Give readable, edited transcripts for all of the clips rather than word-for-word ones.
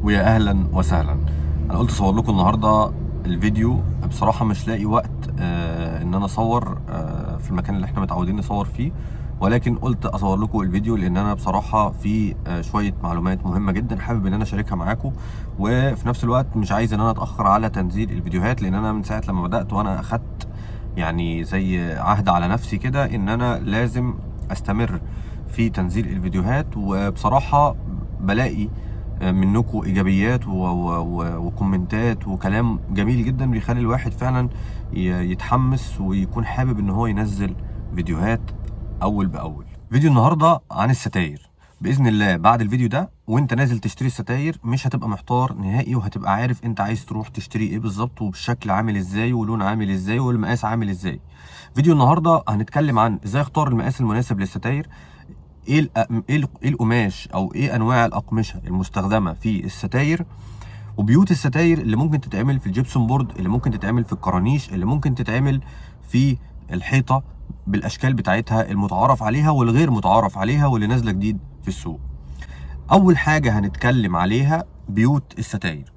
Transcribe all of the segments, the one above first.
ويا اهلا وسهلا. انا قلت اصور لكم النهارده الفيديو. بصراحه مش لاقي وقت ان انا اصور في المكان اللي احنا متعودين نصور فيه، ولكن قلت اصور لكم الفيديو لان انا بصراحه في شويه معلومات مهمه جدا حابب ان انا اشاركها معاكم، وفي نفس الوقت مش عايز ان انا اتاخر على تنزيل الفيديوهات، لان انا من ساعه لما بدات وانا اخدت يعني زي عهد على نفسي كده ان انا لازم استمر في تنزيل الفيديوهات. وبصراحه بلاقي منكم ايجابيات وكومنتات وكلام جميل جدا بيخلي الواحد فعلا يتحمس ويكون حابب ان هو ينزل فيديوهات اول باول. فيديو النهارده عن الستاير. باذن الله بعد الفيديو ده وانت نازل تشتري الستاير مش هتبقى محتار نهائي، وهتبقى عارف انت عايز تروح تشتري ايه بالظبط، وبالشكل عامل ازاي، ولون عامل ازاي، والمقاس عامل ازاي. فيديو النهارده هنتكلم عن ازاي اختار المقاس المناسب للستاير، ايه القماش او ايه انواع الاقمشه المستخدمه في الستاير، وبيوت الستاير اللي ممكن تتعمل في الجبسون بورد، اللي ممكن تتعمل في الكرانيش، اللي ممكن تتعمل في الحيطه بالاشكال بتاعتها المتعارف عليها والغير متعارف عليها واللي نازله جديد في السوق. اول حاجه هنتكلم عليها بيوت الستاير.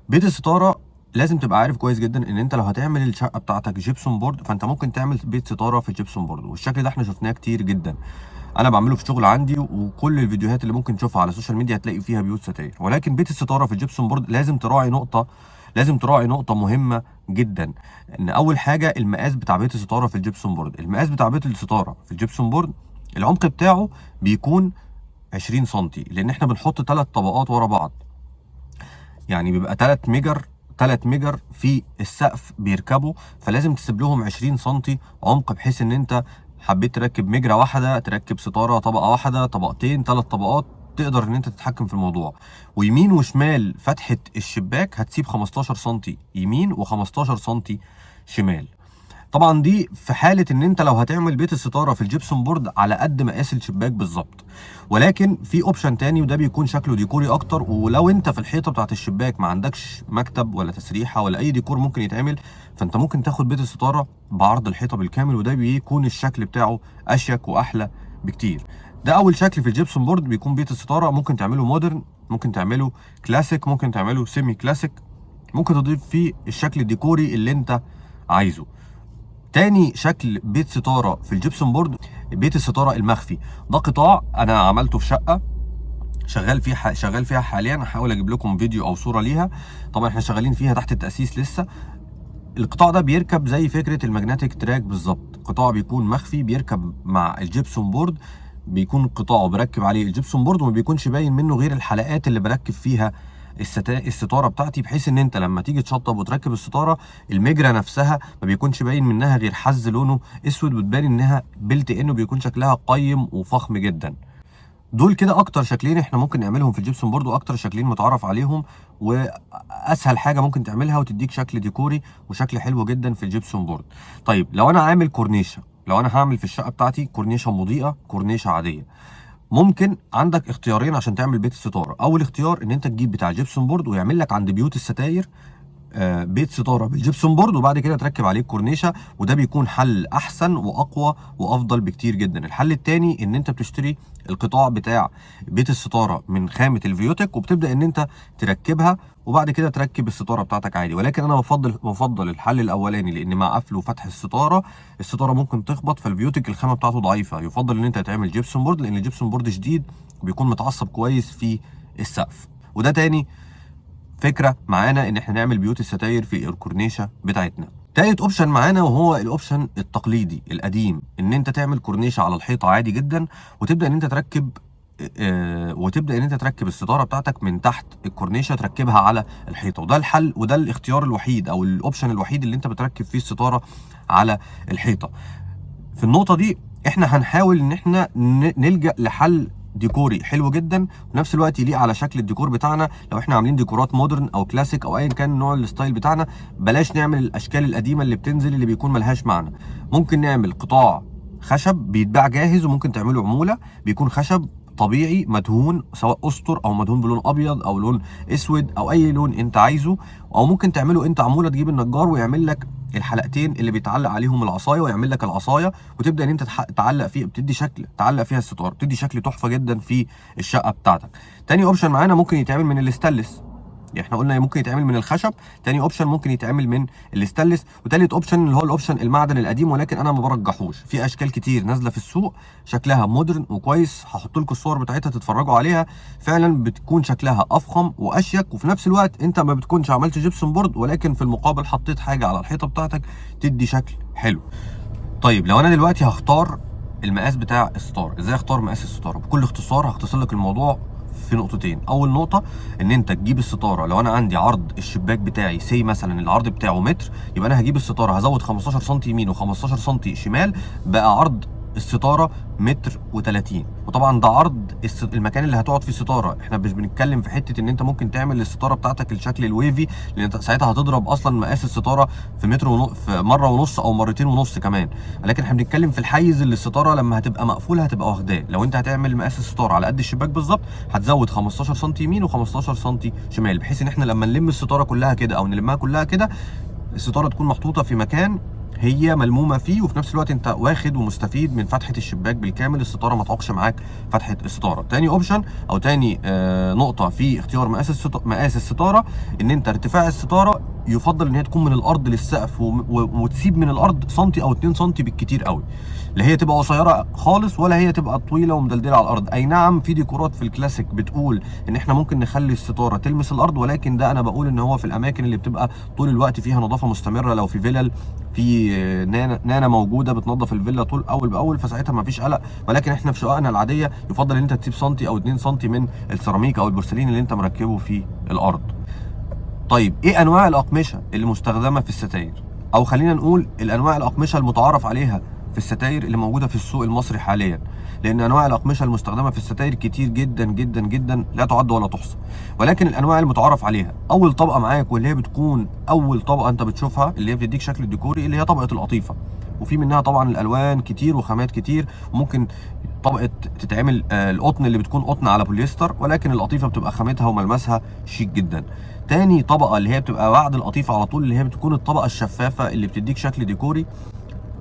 بيت الستاره لازم تبقى عارف كويس جدا ان انت لو هتعمل الشقه بتاعتك جيبسون بورد فانت ممكن تعمل بيت ستاره في الجيبسون بورد، والشكل ده احنا شفناه كتير جدا. انا بعمله في شغل عندي، وكل الفيديوهات اللي ممكن تشوفها على السوشيال ميديا هتلاقي فيها بيوت ستاير. ولكن بيت الستاره في الجيبسون بورد لازم تراعي نقطه مهمه جدا، ان اول حاجه المقاس بتاع بيت الستاره في الجيبسون بورد. المقاس بتاع بيت الستاره في الجيبسون بورد العمق بتاعه بيكون 20 سم، لان احنا بنحط 3 طبقات ورا بعض، يعني بيبقى 3 مجر في السقف بيركبوا، فلازم تسيب لهم 20 سم عمق، بحيث ان انت حبيت تركب مجرة واحدة، تركب ستارة طبقة واحدة، طبقتين، 3 طبقات، تقدر ان انت تتحكم في الموضوع. ويمين وشمال فتحة الشباك هتسيب 15 سم يمين و15 سم شمال. طبعا دي في حاله ان انت لو هتعمل بيت الستاره في الجبسون بورد على قد مقاس الشباك بالظبط. ولكن في اوبشن تاني وده بيكون شكله ديكوري اكتر، ولو انت في الحيطه بتاعت الشباك ما عندكش مكتب ولا تسريحه ولا اي ديكور ممكن يتعمل، فانت ممكن تاخد بيت الستاره بعرض الحيطه بالكامل، وده بيكون الشكل بتاعه اشيك واحلى بكتير. ده اول شكل في الجبسون بورد بيكون بيت الستاره. ممكن تعمله مودرن، ممكن تعمله كلاسيك، ممكن تعمله سيمي كلاسيك، ممكن تضيف فيه الشكل الديكوري اللي انت عايزه. تاني شكل بيت ستاره في الجبسون بورد بيت الستاره المخفي. ده قطاع انا عملته في شقه شغال فيها حاليا، هحاول اجيب لكم فيديو او صوره ليها. طبعا احنا شغالين فيها تحت التاسيس لسه. القطاع ده بيركب زي فكره الماجنتيك تراك بالظبط، قطاع بيكون مخفي بيركب مع الجبسون بورد، بيكون قطاعه بركب عليه الجبسون بورد وما بيكونش باين منه غير الحلقات اللي بركب فيها الستاره بتاعتي، بحيث ان انت لما تيجي تشطب وتركب الستاره المجرى نفسها ما بيكونش باين منها غير حز لونه اسود، وتبان انها بلت انه بيكون شكلها قيم وفخم جدا. دول كده اكتر شكلين احنا ممكن نعملهم في الجبسون بورد، واكتر شكلين متعارف عليهم، واسهل حاجه ممكن تعملها وتديك شكل ديكوري وشكل حلو جدا في الجبسون بورد. طيب لو انا عامل كورنيشه، لو انا هعمل في الشقه بتاعتي كورنيشه مضيئه، كورنيشه عاديه، ممكن عندك اختيارين عشان تعمل بيت الستاره. اول اختيار ان انت تجيب بتاع جبسون بورد ويعمل لك عند بيوت الستاير بيت ستاره بالجبسون بورد، وبعد كده تركب عليه الكورنيشه، وده بيكون حل احسن واقوى وافضل بكتير جدا. الحل التاني ان انت بتشتري القطاع بتاع بيت الستاره من خامه الفيوتك، وبتبدا ان انت تركبها وبعد كده تركب الستاره بتاعتك عادي. ولكن انا بفضل الحل الاولاني، لان مع قفل وفتح الستاره ممكن تخبط، فالفيوتك الخامه بتاعته ضعيفه. يفضل ان انت تعمل جبسون بورد، لان الجبسون بورد شديد وبيكون متعصب كويس في السقف. وده تاني فكره معانا ان احنا نعمل بيوت الستاير في الكورنيشه بتاعتنا. تالت اوبشن معانا وهو الاوبشن التقليدي القديم، ان انت تعمل كورنيشه على الحيطه عادي جدا، وتبدا ان انت تركب الستاره بتاعتك من تحت الكورنيشه، تركبها على الحيطه. وده الحل وده الاختيار الوحيد او الاوبشن الوحيد اللي انت بتركب فيه الستاره على الحيطه. في النقطه دي احنا هنحاول ان احنا نلجأ لحل ديكوري حلو جدا، وفي نفس الوقت يليق على شكل الديكور بتاعنا. لو احنا عاملين ديكورات مودرن او كلاسيك او ايا كان نوع الستايل بتاعنا، بلاش نعمل الاشكال القديمه اللي بتنزل اللي بيكون ملهاش معنى. ممكن نعمل قطاع خشب بيتباع جاهز، وممكن تعمله عموله، بيكون خشب طبيعي مدهون، سواء اسطر او مدهون بلون ابيض او لون اسود او اي لون انت عايزه. او ممكن تعمله انت عموله، تجيب النجار ويعمل لك الحلقتين اللي بيتعلق عليهم العصايه، ويعمل لك العصايه وتبدا ان انت تعلق فيها، بتدي شكل، تعلق فيها الستاره، بتدي شكل تحفه جدا في الشقه بتاعتك. تاني اوبشن معانا ممكن يتعمل من الاستانلس. يعني احنا قلنا ممكن يتعمل من الخشب، تاني اوبشن ممكن يتعمل من الاستانلس، وتالت اوبشن اللي هو الاوبشن المعدن القديم، ولكن انا ما برجحوش. في اشكال كتير نازله في السوق شكلها مودرن وكويس، هحط لكم الصور بتاعتها تتفرجوا عليها، فعلا بتكون شكلها افخم واشيك، وفي نفس الوقت انت ما بتكونش عملت جبسون بورد، ولكن في المقابل حطيت حاجه على الحيطه بتاعتك تدي شكل حلو. طيب لو انا دلوقتي هختار المقاس بتاع الستار، ازاي اختار مقاس الستاره؟ بكل اختصار هختصر لك الموضوع في نقطتين. اول نقطه ان انت تجيب الستاره، لو انا عندي عرض الشباك بتاعي سي مثلا العرض بتاعه متر، يبقى انا هجيب الستاره هزود 15 سم يمين و15 سم شمال، بقى عرض الستاره متر و30. وطبعا ده عرض المكان اللي هتقعد فيه الستاره، احنا مش بنتكلم في حته ان انت ممكن تعمل الستاره بتاعتك الشكل الويفي، لان انت ساعتها هتضرب اصلا مقاس الستاره في متر في مره ونص او مرتين ونص كمان. لكن احنا بنتكلم في الحيز اللي الستاره لما هتبقى مقفوله هتبقى واخداه. لو انت هتعمل مقاس الستاره على قد الشباك بالظبط، هتزود 15 سم يمين و15 سم شمال، بحيث ان احنا لما نلم الستاره كلها كده او نلمها كلها كده، الستاره تكون محطوطه في مكان هي ملمومه فيه، وفي نفس الوقت انت واخد ومستفيد من فتحه الشباك بالكامل، الستاره ما تعوقش معاك فتحه الستاره. تاني اوبشن او تاني نقطه في اختيار مقاس الستاره، ان انت ارتفاع الستاره يفضل ان هي تكون من الارض للسقف، وتسيب من الارض سنتي او 2 سم بالكتير قوي، لا هي تبقى قصيره خالص ولا هي تبقى طويله ومدلدله على الارض. اي نعم في ديكورات في الكلاسيك بتقول ان احنا ممكن نخلي الستاره تلمس الارض، ولكن ده انا بقول ان هو في الاماكن اللي بتبقى طول الوقت فيها نظافه مستمره، لو في فيلل في نانا موجوده بتنظف الفيلا طول اول باول، فساعتها ما فيش قلق. ولكن احنا في شققنا العاديه يفضل ان انت تسيب سنتي او 2 سم من السيراميك او البورسلين اللي انت مركبه في الارض. طيب ايه انواع الاقمشه اللي مستخدمه في الستاير؟ او خلينا نقول الانواع الاقمشه المتعارف عليها في الستاير اللي موجوده في السوق المصري حاليا، لان انواع الاقمشه المستخدمه في الستاير كتير جدا جدا جدا لا تعد ولا تحصى. ولكن الانواع المتعارف عليها، اول طبقه معاك واللي هي بتكون اول طبقه انت بتشوفها اللي هي بتديك شكل الديكوري، اللي هي طبقه القطيفه، وفي منها طبعا الالوان كتير وخامات كتير، وممكن طبقه تتعمل القطن اللي بتكون قطن على بوليستر، ولكن القطيفه بتبقى خامتها وملمسها شيك جدا. تاني طبقه اللي هي بتبقى بعد القطيفه على طول، اللي هي بتكون الطبقه الشفافه اللي بتديك شكل ديكوري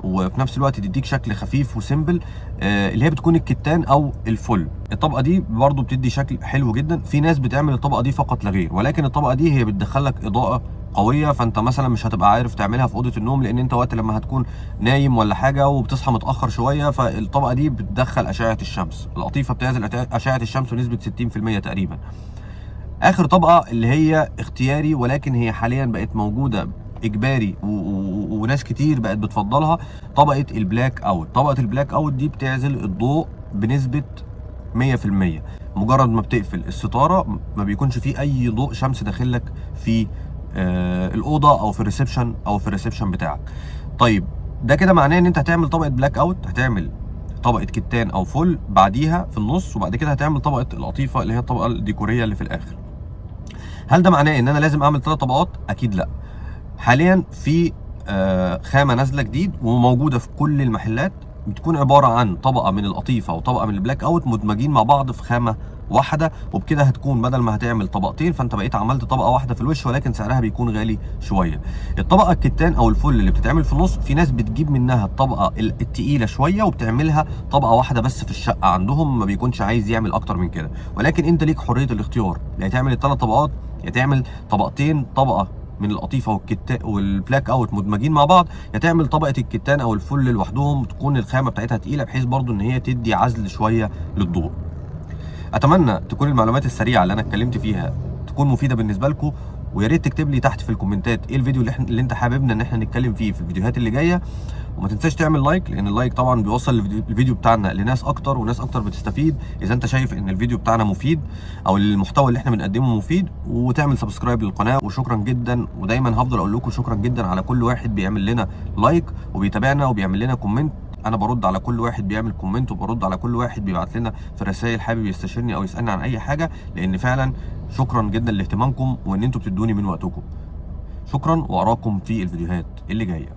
وفي نفس الوقت تديك شكل خفيف وسيمبل، اللي هي بتكون الكتان او الفل. الطبقه دي برضو بتدي شكل حلو جدا. في ناس بتعمل الطبقه دي فقط لا غير، ولكن الطبقه دي هي بتدخلك اضاءه قويه، فانت مثلا مش هتبقى عارف تعملها في اوضه النوم، لان انت وقت لما هتكون نايم ولا حاجه وبتصحى متاخر شويه، فالطبقه دي بتدخل اشعه الشمس. القطيفه بتعزل اشعه الشمس بنسبه 60% تقريبا. اخر طبقه اللي هي اختياري، ولكن هي حاليا بقت موجوده اجباري وناس كتير بقت بتفضلها، طبقه البلاك اوت. طبقه البلاك اوت دي بتعزل الضوء بنسبه 100%. مجرد ما بتقفل الستاره ما بيكونش فيه اي ضوء شمس داخلك في الاوضه او في الريسبشن بتاعك. طيب ده كده معناه ان انت هتعمل طبقه بلاك اوت، هتعمل طبقه كتان او فل بعديها في النص، وبعد كده هتعمل طبقه القطيفه اللي هي الطبقه الديكوريه اللي في الاخر. هل ده معناه ان انا لازم اعمل 3 طبقات؟ اكيد لا. حاليا في خامه نازله جديد وموجوده في كل المحلات، بتكون عباره عن طبقه من القطيفه وطبقه من البلاك اوت مدمجين مع بعض في خامه واحده، وبكده هتكون بدل ما هتعمل طبقتين فانت بقيت عملت طبقه واحده في الوش، ولكن سعرها بيكون غالي شويه. الطبقه الكتان او الفل اللي بتتعمل في النص، في ناس بتجيب منها الطبقه التقيله شويه وبتعملها طبقه واحده بس في الشقه عندهم، ما بيكونش عايز يعمل اكتر من كده. ولكن انت ليك حريه الاختيار، يا تعمل ال3 طبقات يا تعمل طبقتين، طبقه من القطيفه والبلاك اوت مدمجين مع بعض، يا تعمل طبقه الكتان او الفل لوحدهم تكون الخامه بتاعتها تقيله، بحيث برضو ان هي تدي عزل شويه للضوء. اتمنى تكون المعلومات السريعه اللي انا اتكلمت فيها تكون مفيده بالنسبه لكم، ويا ريت تكتب لي تحت في الكومنتات ايه الفيديو اللي انت حاببنا ان احنا نتكلم فيه في الفيديوهات اللي جايه. وما تنساش تعمل لايك، لان اللايك طبعا بيوصل الفيديو بتاعنا لناس اكتر، وناس اكتر بتستفيد اذا انت شايف ان الفيديو بتاعنا مفيد او المحتوى اللي احنا بنقدمه مفيد. وتعمل سبسكرايب للقناه، وشكرا جدا. ودايما هفضل اقول لكم شكرا جدا على كل واحد بيعمل لنا لايك وبيتابعنا وبيعمل لنا كومنت. انا برد على كل واحد بيعمل كومنت، وبرد على كل واحد بيبعت لنا في رسائل حابب يستشيرني او يسالني عن اي حاجه، لان فعلا شكرا جدا لاهتمامكم وان انتم بتدوني من وقتكم. شكرا، واراكم في الفيديوهات اللي جايه.